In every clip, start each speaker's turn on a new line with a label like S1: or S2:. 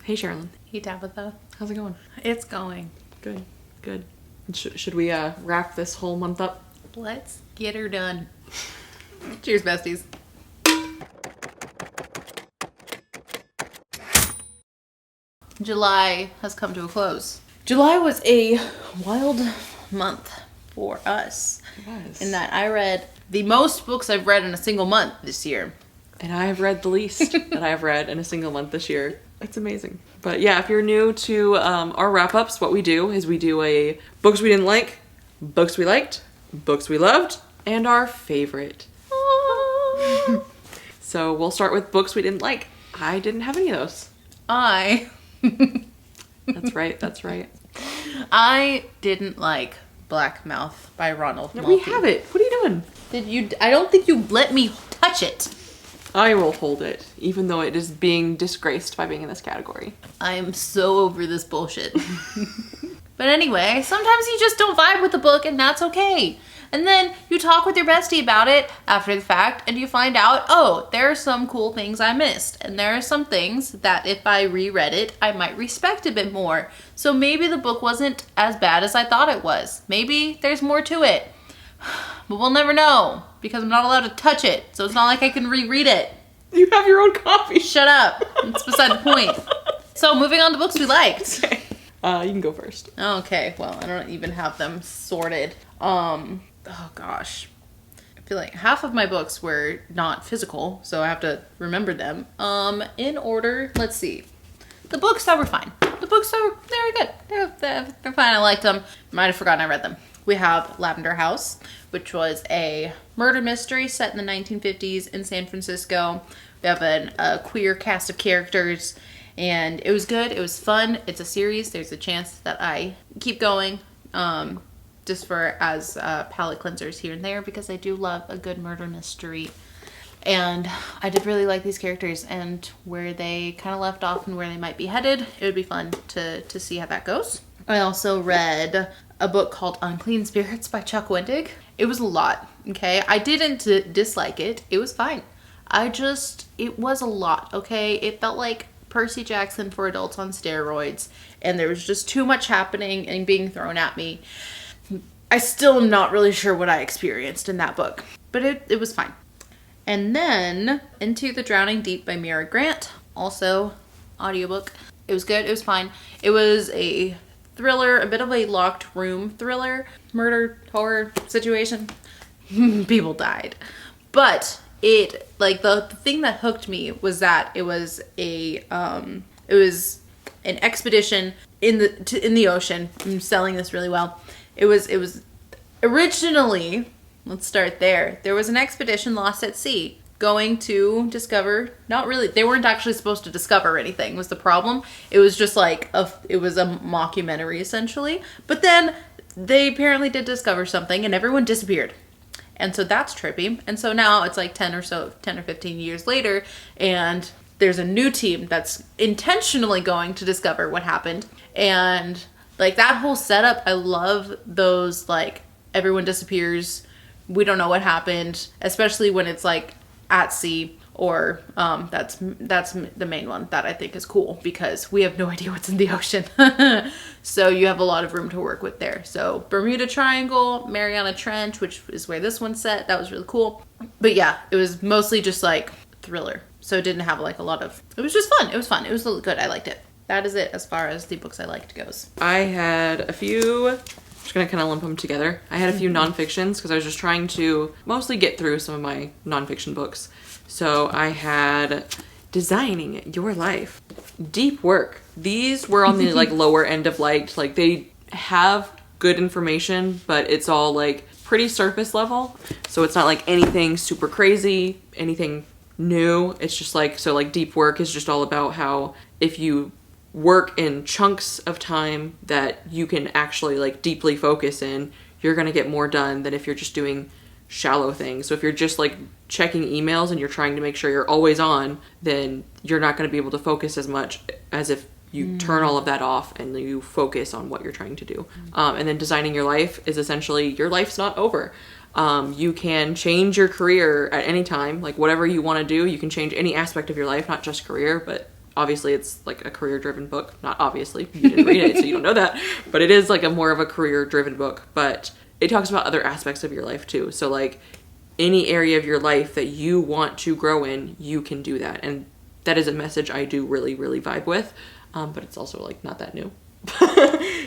S1: Hey, Sharilyn.
S2: Hey, Tabatha.
S1: How's it going?
S2: It's going.
S1: Good, good. Should we wrap this whole month up?
S2: Let's get her done. Cheers, besties. July has come to a close. July was a wild month for us.
S1: It was.
S2: In that I read the most books I've read in a single month this year.
S1: And I have read the least that I have read in a single month this year. It's amazing. But yeah, if you're new to our wrap-ups, what we do is we do a books we didn't like, books we liked, books we loved, and our favorite. So we'll start with books we didn't like. I didn't have any of those. That's right.
S2: I didn't like Black Mouth by Ronald
S1: No,
S2: Maltby.
S1: we have it. What are you doing?
S2: Did you? I don't think you let me touch it.
S1: I will hold it, even though it is being disgraced by being in this category.
S2: I'm so over this bullshit. But anyway, sometimes you just don't vibe with the book, and that's okay. And then you talk with your bestie about it after the fact, and you find out, oh, there are some cool things I missed. And there are some things that if I reread it, I might respect a bit more. So maybe the book wasn't as bad as I thought it was. Maybe there's more to it. But we'll never know, because I'm not allowed to touch it. So it's not like I can reread it.
S1: You have your own copy.
S2: Shut up. It's beside the point. So moving on to books we liked.
S1: Okay. You can go first.
S2: Okay, well, I don't even have them sorted. Oh gosh. I feel like half of my books were not physical, so I have to remember them. In order, let's see. The books that were fine. The books that were, they were good. They're fine, I liked them. Might have forgotten I read them. We have Lavender House, which was a murder mystery set in the 1950s in San Francisco. We have a queer cast of characters, and it was good. It was fun. It's a series. There's a chance that I keep going, just for as palate cleansers here and there, because I do love a good murder mystery. And I did really like these characters and where they kind of left off and where they might be headed. It would be fun to see how that goes. I also read a book called Unclean Spirits by Chuck Wendig. It was a lot, okay? I didn't dislike it. It was fine. It was a lot, okay? It felt like Percy Jackson for adults on steroids, and there was just too much happening and being thrown at me. I still am not really sure what I experienced in that book, but it was fine. And then Into the Drowning Deep by Mira Grant, also audiobook. It was good. It was fine. It was a thriller, a bit of a locked room thriller, murder, horror situation. People died. But the thing that hooked me was that it was an expedition in the ocean. I'm selling this really well. It was originally, let's start there. There was an expedition lost at sea going to discover, they weren't actually supposed to discover anything was the problem. It was just it was a mockumentary essentially. But then they apparently did discover something and everyone disappeared. And so that's trippy. And so now it's like 10 or 15 years later, and there's a new team that's intentionally going to discover what happened. And that whole setup, I love those, everyone disappears, we don't know what happened, especially when it's at sea, or that's the main one that I think is cool, because we have no idea what's in the ocean. So you have a lot of room to work with there. So Bermuda Triangle, Mariana Trench, which is where this one's set, that was really cool. But yeah, it was mostly just thriller, so it didn't have a lot of, it was just fun. It was good. I liked it. That is it as far as the books I liked goes.
S1: I had a few, I'm just gonna kind of lump them together. I had a few nonfictions because I was just trying to mostly get through some of my nonfiction books. So I had Designing Your Life, Deep Work. These were on the lower end of liked. They have good information, but it's all pretty surface level. So it's not anything super crazy, anything new. It's just Deep Work is just all about how if you work in chunks of time that you can actually deeply focus in, you're gonna get more done than if you're just doing shallow things. So if you're just checking emails and you're trying to make sure you're always on, then you're not going to be able to focus as much as if you turn all of that off and you focus on what you're trying to do. And then Designing Your Life is essentially your life's not over. You can change your career at any time, whatever you want to do. You can change any aspect of your life, not just career, but obviously it's like a career-driven book. Not obviously, you didn't read it, so you don't know that. But it is like a more of a career-driven book. But it talks about other aspects of your life too. So like any area of your life that you want to grow in, you can do that. And that is a message I do really, really vibe with. But it's also like not that new.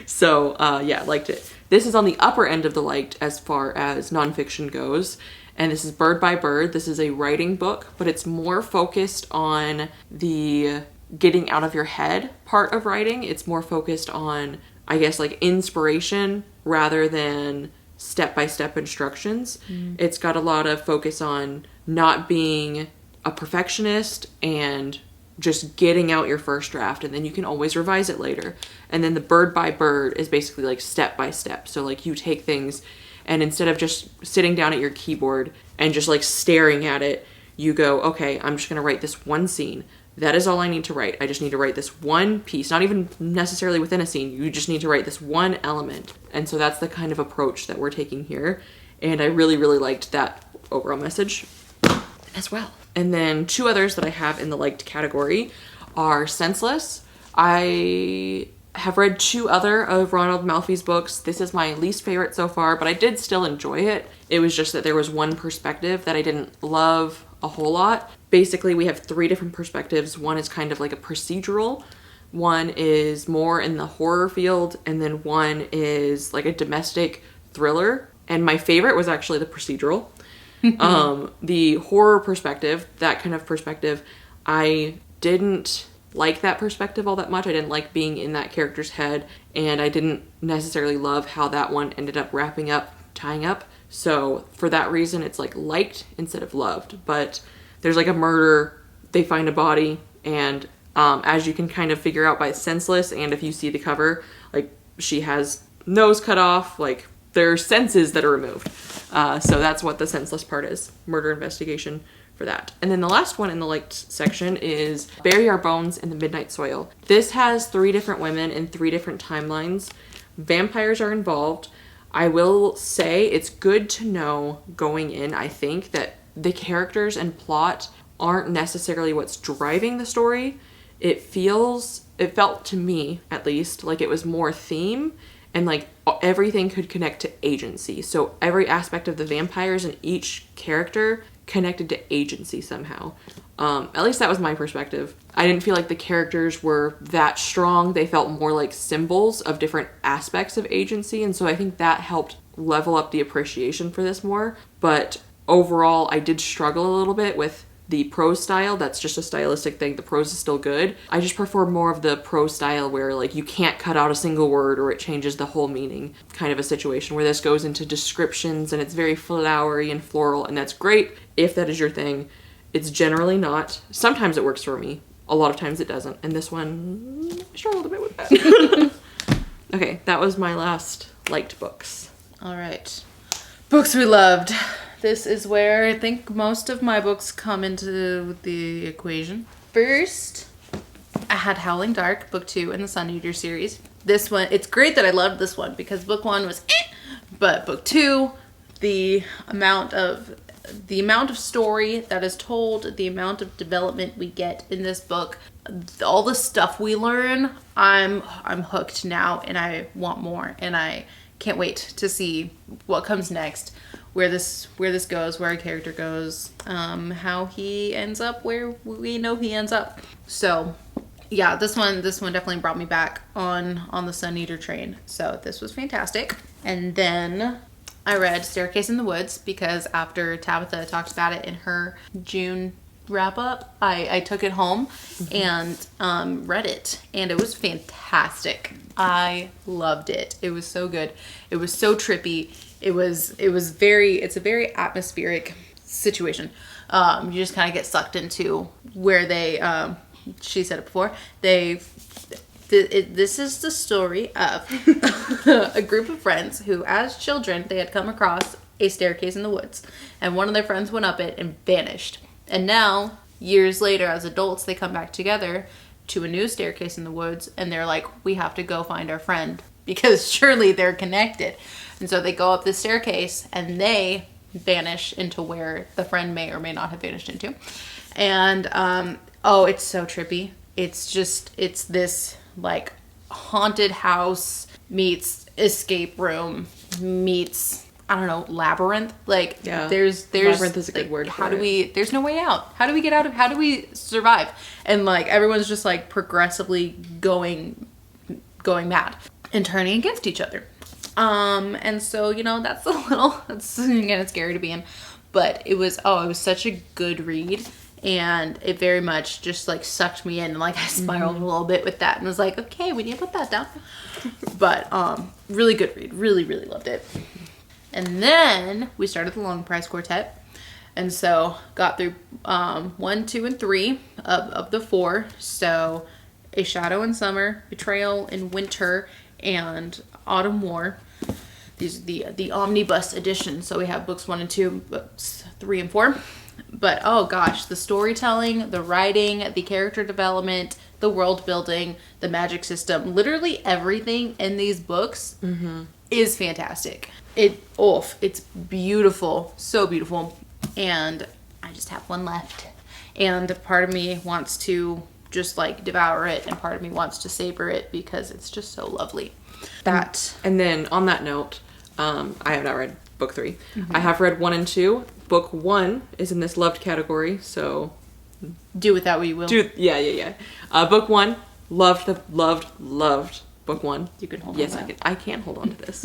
S1: So yeah, liked it. This is on the upper end of the liked as far as nonfiction goes. And this is Bird by Bird. This is a writing book, but it's more focused on the getting out of your head part of writing. It's more focused on, I guess, like inspiration rather than step-by-step instructions. It's got a lot of focus on not being a perfectionist and just getting out your first draft, and then you can always revise it later. And then the Bird by Bird is basically like step by step. So like you take things, and instead of just sitting down at your keyboard and just like staring at it, you go, okay, I'm just going to write this one scene. That is all I need to write. I just need to write this one piece, not even necessarily within a scene. You just need to write this one element. And so that's the kind of approach that we're taking here. And I really, really liked that overall message as well. And then two others that I have in the liked category are Senseless. I have read two other of Ronald Malfi's books. This is my least favorite so far, but I did still enjoy it. It was just that there was one perspective that I didn't love a whole lot. Basically, we have three different perspectives. One is kind of like a procedural. One is more in the horror field. And then one is like a domestic thriller. And my favorite was actually the procedural. The horror perspective, that kind of perspective, I didn't like that perspective all that much. I didn't like being in that character's head, and I didn't necessarily love how that one ended up wrapping up, tying up. So for that reason, it's like liked instead of loved. But there's like a murder, they find a body, and as you can kind of figure out by Senseless, and if you see the cover, like she has nose cut off, like there are senses that are removed. So that's what the Senseless part is. Murder investigation for that. And then the last one in the liked section is Bury Our Bones in the Midnight Soil. This has three different women in three different timelines. Vampires are involved. I will say it's good to know going in, I think, that the characters and plot aren't necessarily what's driving the story. It felt to me, at least, like it was more theme, and like everything could connect to agency. So every aspect of the vampires and each character connected to agency somehow. At least that was my perspective. I didn't feel like the characters were that strong. They felt more like symbols of different aspects of agency. And so I think that helped level up the appreciation for this more. But overall, I did struggle a little bit with the prose style. That's just a stylistic thing. The prose is still good. I just prefer more of the prose style where like you can't cut out a single word or it changes the whole meaning kind of a situation, where this goes into descriptions and it's very flowery and floral, and that's great if that is your thing. It's generally not. Sometimes it works for me. A lot of times it doesn't. And this one, I struggled a bit with that. Okay, that was my last liked books.
S2: All right. Books we loved. This is where I think most of my books come into the equation. First, I had Howling Dark, book 2 in the Sun Eater series. This one, it's great that I loved this one because book 1 was but book 2, the amount of story that is told, the amount of development we get in this book, all the stuff we learn, I'm hooked now, and I want more, and I can't wait to see what comes next, where this goes, where a character goes, how he ends up where we know he ends up. So yeah, this one definitely brought me back on the Sun Eater train. So this was fantastic. And then I read Staircase in the Woods because after Tabatha talked about it in her June wrap-up, I took it home and read it, and it was fantastic. I loved it. It was so good. It was so trippy. It's a very atmospheric situation. You just kind of get sucked into where they, she said it before, this is the story of a group of friends who, as children, they had come across a staircase in the woods, and one of their friends went up it and vanished. And now, years later, as adults, they come back together to a new staircase in the woods, and they're like, we have to go find our friend because surely they're connected. And so they go up this staircase, and they vanish into where the friend may or may not have vanished into. And, oh, it's so trippy. it's this like haunted house meets escape room meets, I don't know, labyrinth. Like, there's
S1: labyrinth is a good
S2: like,
S1: word.
S2: There's no way out. How do we get out of? How do we survive? And like everyone's just like progressively going mad and turning against each other. And so, you know, that's again, it's scary to be in, but it was such a good read, and it very much just like sucked me in, and like I spiraled a little bit with that and was like, okay, we need to put that down. But really good read. Really, really loved it. And then we started the Long Price Quartet, and so got through 1, 2, and 3 of the 4. So A Shadow in Summer, Betrayal in Winter, and Autumn War. These are the omnibus edition. So we have books 1 and 2, books 3 and 4. But oh gosh, the storytelling, the writing, the character development, the world building, the magic system, literally everything in these books is fantastic. It's beautiful, so beautiful. And I just have one left. And part of me wants to just like devour it, and part of me wants to savor it because it's just so lovely.
S1: And then on that note, I have not read book 3. I have read 1 and 2. Book 1 is in this loved category, so
S2: do with that what you will.
S1: Book 1, loved book 1.
S2: You can hold on.
S1: Yes, I can hold on to this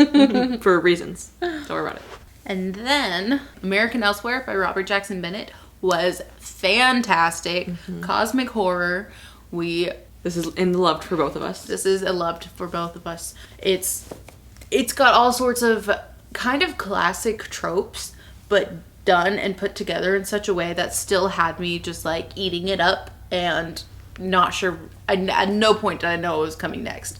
S1: for reasons. Don't worry about it.
S2: And then American Elsewhere by Robert Jackson Bennett was fantastic. Cosmic horror.
S1: This is in the loved for both of us.
S2: This is a loved for both of us. It's got all sorts of kind of classic tropes, but done and put together in such a way that still had me just like eating it up and not sure. At no point did I know what was coming next.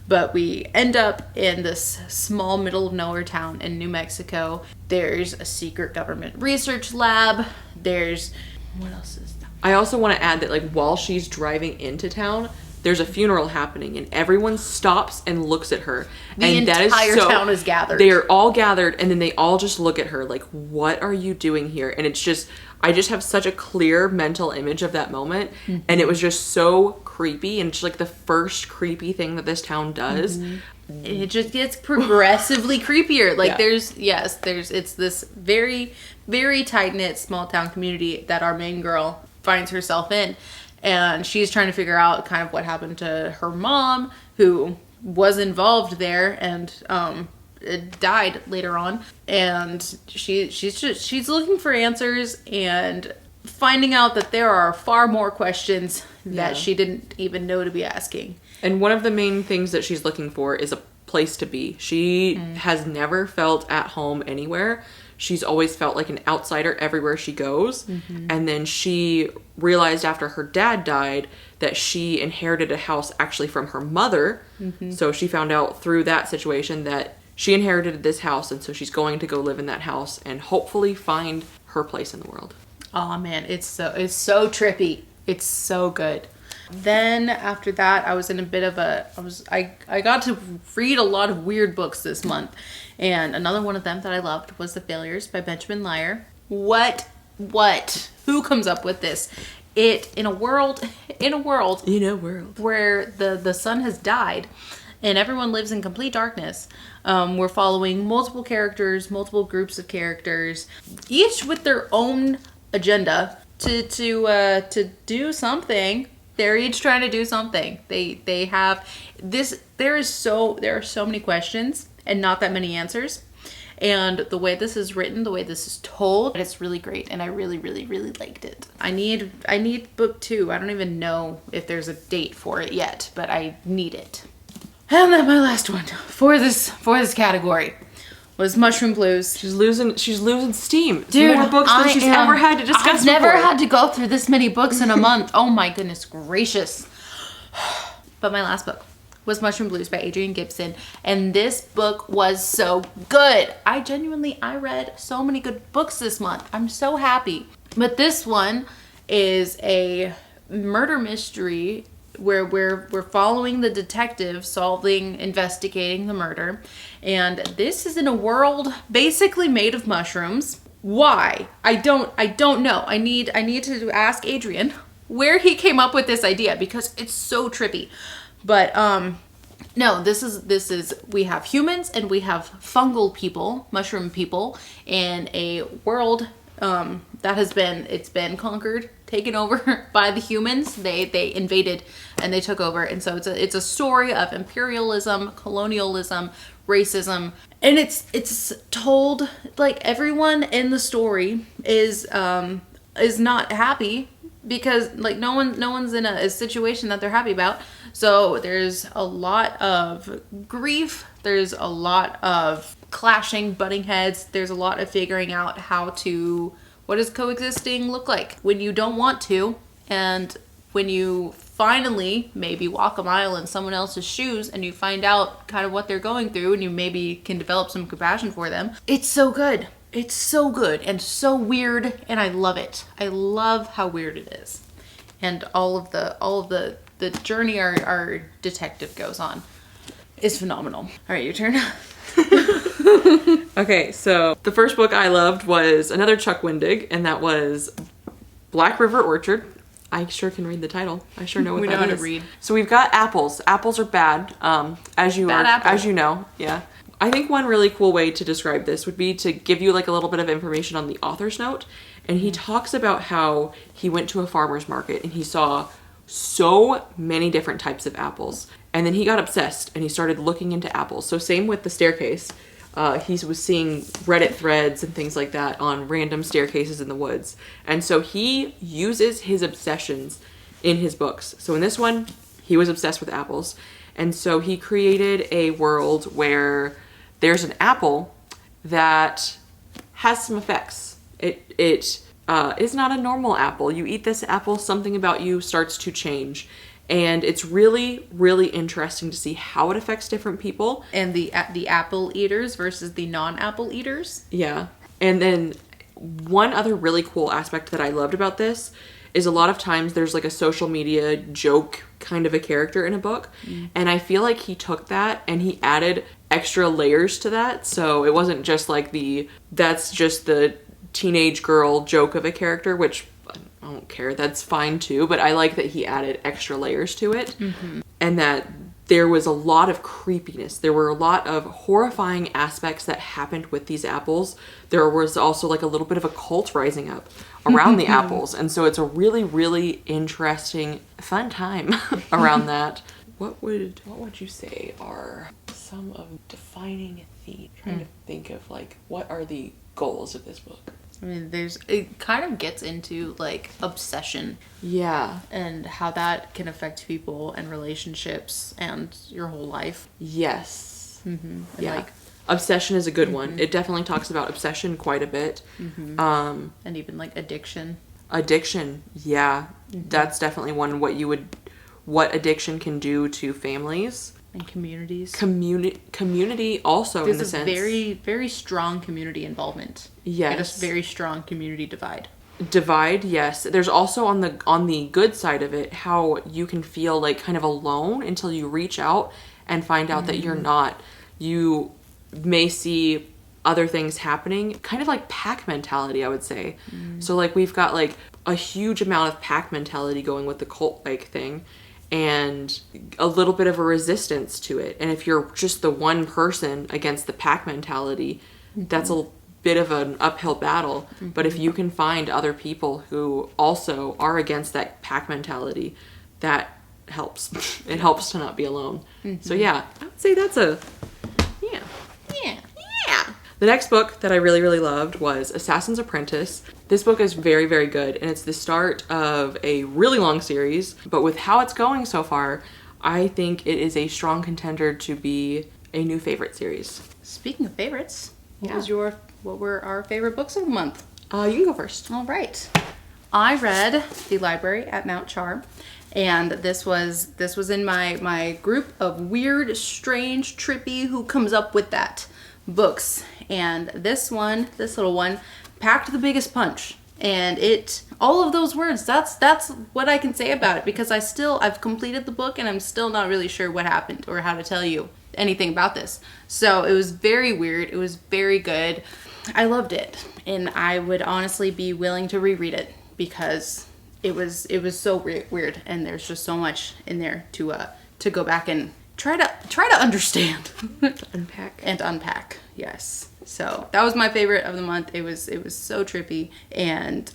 S2: But we end up in this small middle of nowhere town in New Mexico. There's a secret government research lab. What else is that?
S1: I also want to add that like while she's driving into town, there's a funeral happening and everyone stops and looks at her.
S2: The entire town is gathered.
S1: They're all gathered and then they all just look at her like, what are you doing here? And it's just, I just have such a clear mental image of that moment. And it was just so creepy, and it's like the first creepy thing that this town does.
S2: It just gets progressively creepier. Like it's this very, very tight-knit small town community that our main girl finds herself in. And she's trying to figure out kind of what happened to her mom, who was involved there and died later on. And she's looking for answers and finding out that there are far more questions that she didn't even know to be asking.
S1: And one of the main things that she's looking for is a place to be. She has never felt at home anywhere. She's always felt like an outsider everywhere she goes. And then she realized after her dad died that she inherited a house actually from her mother. So she found out through that situation that she inherited this house, and so she's going to go live in that house and hopefully find her place in the world.
S2: Oh man, it's so trippy. It's so good. Then after that, I was in a bit of I got to read a lot of weird books this month. And another one of them that I loved was The Failures by Benjamin Lyer. What? Who comes up with this? In a world where the sun has died and everyone lives in complete darkness. We're following multiple characters, multiple groups of characters, each with their own agenda to do something. They're each trying to do something. They have this. There are so many questions and not that many answers. And the way this is written, the way this is told, it's really great. And I really, really, really liked it. I need book 2. I don't even know if there's a date for it yet, but I need it. And then my last one for this category was Mushroom Blues.
S1: She's losing steam. Dude, more books than she's ever had to discuss.
S2: I've never had to go through this many books in a month. Oh my goodness gracious. But my last book was Mushroom Blues by Adrienne Gibson, and this book was so good. I read so many good books this month. I'm so happy. But this one is a murder mystery where we're following the detective investigating the murder, and this is in a world basically made of mushrooms. Why? I don't know. I need to ask Adrienne where he came up with this idea because it's so trippy. But no, this is we have humans and we have fungal people, mushroom people, in a world that has been conquered, taken over by the humans. They invaded and they took over, and so it's a story of imperialism, colonialism, racism, and it's told like everyone in the story is not happy because like no one's in a situation that they're happy about. So there's a lot of grief, there's a lot of clashing, butting heads, there's a lot of figuring out what does coexisting look like when you don't want to, and when you finally maybe walk a mile in someone else's shoes and you find out kind of what they're going through and you maybe can develop some compassion for them. It's so good. It's so good and so weird, and I love it. I love how weird it is. And all of the journey our detective goes on is phenomenal. All right, your turn.
S1: Okay, so the first book I loved was another Chuck Wendig, and that was Black River Orchard. I sure can read the title. I sure know what that is. We know how to read. So we've got apples. Apples are bad, as you know. Yeah. I think one really cool way to describe this would be to give you like a little bit of information on the author's note. And he talks about how he went to a farmer's market and he saw so many different types of apples. And then he got obsessed and he started looking into apples. So same with the staircase. He was seeing Reddit threads and things like that on random staircases in the woods. And so he uses his obsessions in his books. So in this one, he was obsessed with apples. And so he created a world where there's an apple that has some effects. It is not a normal apple. You eat this apple, something about you starts to change. And it's really, really interesting to see how it affects different people.
S2: And the apple eaters versus the non-apple eaters.
S1: Yeah. And then one other really cool aspect that I loved about this is a lot of times there's like a social media joke kind of a character in a book. And I feel like he took that and he added extra layers to that. So it wasn't just like that's just the teenage girl joke of a character, which I don't care, that's fine too, but I like that he added extra layers to it. And that there was a lot of creepiness. There were a lot of horrifying aspects that happened with these apples. There was also like a little bit of a cult rising up around the apples. And so it's a really, really interesting, fun time around that. What would you say are some of defining themes? Trying to think of like, what are the goals of this book?
S2: I mean, it kind of gets into like obsession.
S1: Yeah.
S2: And how that can affect people and relationships and your whole life.
S1: Yes.
S2: Yeah.
S1: Like, obsession is a good one. It definitely talks about obsession quite a bit.
S2: And even like addiction.
S1: Addiction. Yeah. That's definitely one. What addiction can do to families.
S2: And communities.
S1: Community also, in a sense.
S2: There's very, very strong community involvement.
S1: Yes.
S2: And a very strong community divide.
S1: Divide, yes. There's also on the good side of it, how you can feel like kind of alone until you reach out and find out that you're not. You may see other things happening, kind of like pack mentality, I would say. So like we've got like a huge amount of pack mentality going with the cult-like thing. And a little bit of a resistance to it. And if you're just the one person against the pack mentality, that's a bit of an uphill battle. But if you can find other people who also are against that pack mentality, that helps. It helps to not be alone. So yeah, I would say that's yeah. The next book that I really, really loved was Assassin's Apprentice. This book is very, very good, and it's the start of a really long series, but with how it's going so far, I think it is a strong contender to be a new favorite series.
S2: Speaking of favorites, what were our favorite books of the month?
S1: You can go first.
S2: All right. I read The Library at Mount Char, and this was in my group of weird, strange, trippy, who comes up with that books. And this little one packed the biggest punch, and all of those words, that's what I can say about it, because I've completed the book and I'm still not really sure what happened or how to tell you anything about this. So it was very weird. It was very good. I loved it, and I would honestly be willing to reread it because it was so weird, and there's just so much in there to go back and try to understand. Unpack. Yes. So that was my favorite of the month. It was so trippy, and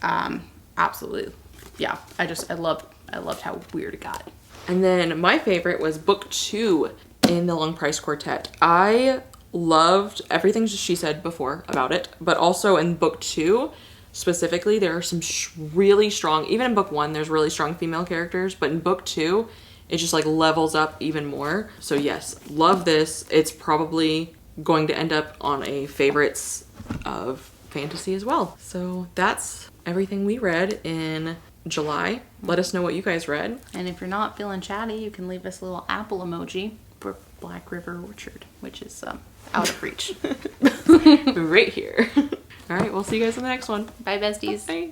S2: absolutely, yeah. I loved how weird it got.
S1: And then my favorite was book 2 in the Long Price Quartet. I loved everything she said before about it, but also in book 2 specifically, there are some really strong, even in book 1, there's really strong female characters, but in book 2, it just like levels up even more. So yes, love this. It's probably going to end up on a favorites of fantasy as well. So that's everything we read in July. Let us know what you guys read.
S2: And if you're not feeling chatty, you can leave us a little apple emoji for Black River Orchard, which is out of reach.
S1: Right here. All right, we'll see you guys in the next one.
S2: Bye, besties.
S1: Bye.